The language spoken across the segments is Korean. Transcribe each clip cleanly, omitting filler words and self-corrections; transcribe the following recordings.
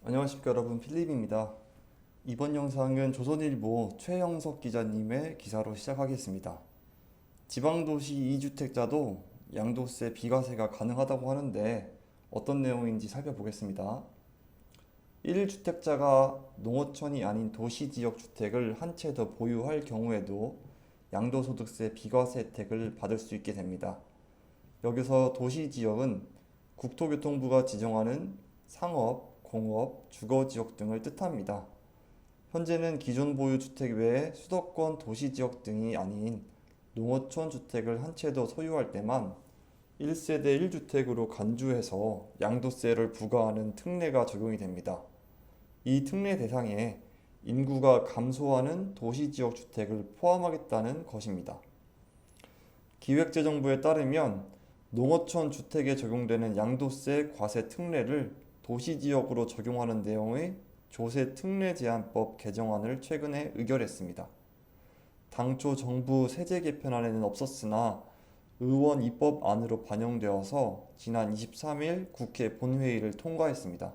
안녕하십니까 여러분, 필립입니다. 이번 영상은 조선일보 최영석 기자님의 기사로 시작하겠습니다. 지방도시 2주택자도 양도세 비과세가 가능하다고 하는데 어떤 내용인지 살펴보겠습니다. 1주택자가 농어촌이 아닌 도시지역 주택을 한 채 더 보유할 경우에도 양도소득세 비과세 혜택을 받을 수 있게 됩니다. 여기서 도시지역은 국토교통부가 지정하는 상업, 공업, 주거지역 등을 뜻합니다. 현재는 기존 보유 주택 외에 수도권 도시지역 등이 아닌 농어촌 주택을 한 채 더 소유할 때만 1세대 1주택으로 간주해서 양도세를 부과하는 특례가 적용이 됩니다. 이 특례 대상에 인구가 감소하는 도시지역 주택을 포함하겠다는 것입니다. 기획재정부에 따르면 농어촌 주택에 적용되는 양도세 과세 특례를 도시지역으로 적용하는 내용의 조세 특례 제한법 개정안을 최근에 의결했습니다. 당초 정부 세제 개편안에는 없었으나 의원 입법안으로 반영되어서 지난 23일 국회 본회의를 통과했습니다.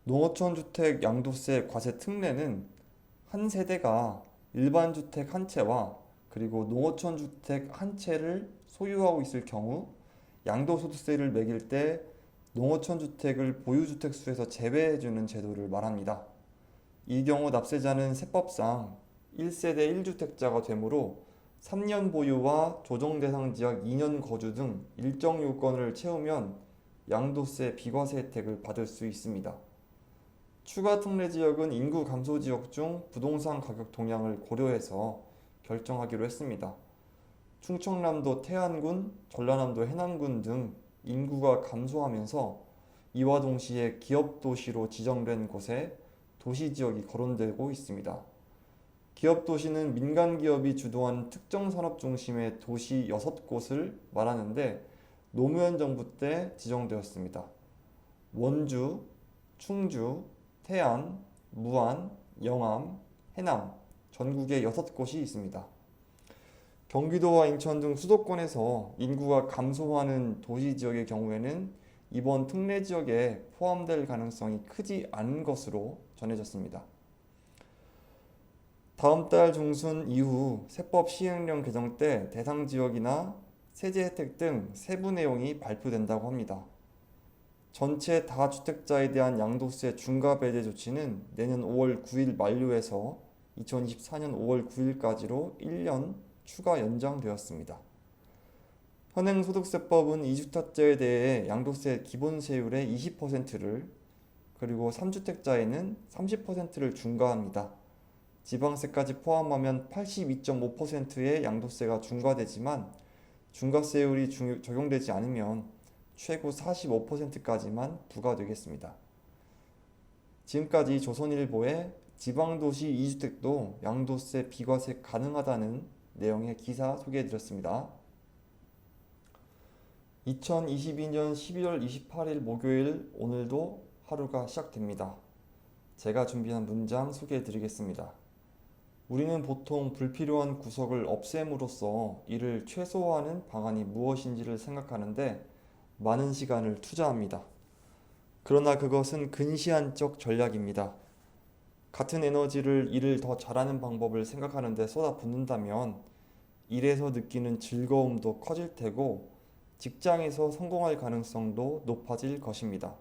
농어촌 주택 양도세 과세 특례는 한 세대가 일반 주택 한 채와 그리고 농어촌 주택 한 채를 소유하고 있을 경우 양도소득세를 매길 때 농어촌 주택을 보유주택 수에서 제외해주는 제도를 말합니다. 이 경우 납세자는 세법상 1세대 1주택자가 되므로 3년 보유와 조정 대상 지역 2년 거주 등 일정 요건을 채우면 양도세 비과세 혜택을 받을 수 있습니다. 추가 특례 지역은 인구 감소 지역 중 부동산 가격 동향을 고려해서 결정하기로 했습니다. 충청남도 태안군, 전라남도 해남군 등 인구가 감소하면서 이와 동시에 기업도시로 지정된 곳에 도시지역이 거론되고 있습니다. 기업도시는 민간기업이 주도한 특정 산업 중심의 도시 6곳을 말하는데 노무현 정부 때 지정되었습니다. 원주, 충주, 태안, 무안, 영암, 해남, 전국에 6곳이 있습니다. 경기도와 인천 등 수도권에서 인구가 감소하는 도시지역의 경우에는 이번 특례 지역에 포함될 가능성이 크지 않은 것으로 전해졌습니다. 다음 달 중순 이후 세법 시행령 개정 때 대상 지역이나 세제 혜택 등 세부 내용이 발표된다고 합니다. 전체 다주택자에 대한 양도세 중과 배제 조치는 내년 5월 9일 만료해서 2024년 5월 9일까지로 1년 추가 연장되었습니다. 현행 소득세법은 2주택자에 대해 양도세 기본세율의 20%를 그리고 3주택자에는 30%를 중과합니다. 지방세까지 포함하면 82.5%의 양도세가 중과되지만 중과세율이 적용되지 않으면 최고 45%까지만 부과되겠습니다. 지금까지 조선일보의 지방도시 2주택도 양도세 비과세 가능하다는 내용의 기사 소개해드렸습니다. 2022년 12월 28일 목요일, 오늘도 하루가 시작됩니다. 제가 준비한 문장 소개해드리겠습니다. 우리는 보통 불필요한 구석을 없앰으로써 이를 최소화하는 방안이 무엇인지를 생각하는데 많은 시간을 투자합니다. 그러나 그것은 근시안적 전략입니다. 같은 에너지를 일을 더 잘하는 방법을 생각하는 데 쏟아붓는다면 일에서 느끼는 즐거움도 커질 테고 직장에서 성공할 가능성도 높아질 것입니다.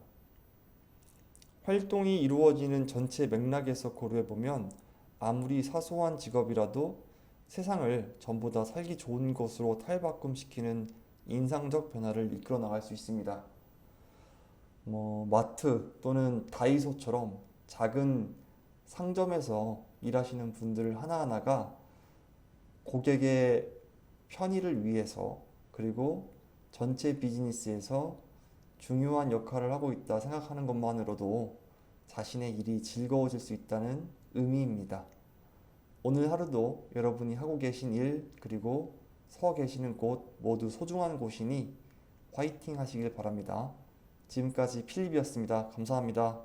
활동이 이루어지는 전체 맥락에서 고려해보면 아무리 사소한 직업이라도 세상을 전부 다 살기 좋은 곳으로 탈바꿈시키는 인상적 변화를 이끌어 나갈 수 있습니다. 마트 또는 다이소처럼 작은 상점에서 일하시는 분들 하나하나가 고객의 편의를 위해서 그리고 전체 비즈니스에서 중요한 역할을 하고 있다 생각하는 것만으로도 자신의 일이 즐거워질 수 있다는 의미입니다. 오늘 하루도 여러분이 하고 계신 일 그리고 서 계시는 곳 모두 소중한 곳이니 화이팅 하시길 바랍니다. 지금까지 필립이었습니다. 감사합니다.